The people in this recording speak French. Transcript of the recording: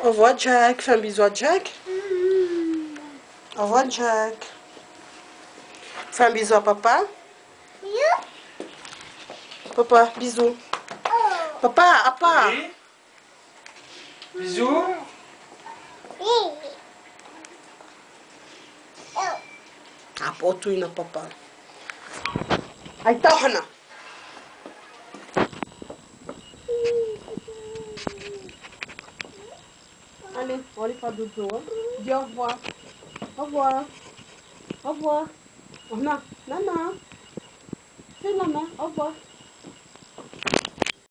Au revoir, Jack. Fais un bisou à Jack. Au revoir, Jack. Fais un bisou à papa. Papa, bisous. Papa, à part. Oui. Bisous. Ah, pour tout, il n'a papa. Aïe, t'as hana. Allez, on va aller faire dodo. Hein. Dis au revoir. Au revoir. Au revoir. Oh, non, non, non. C'est maman. Au revoir.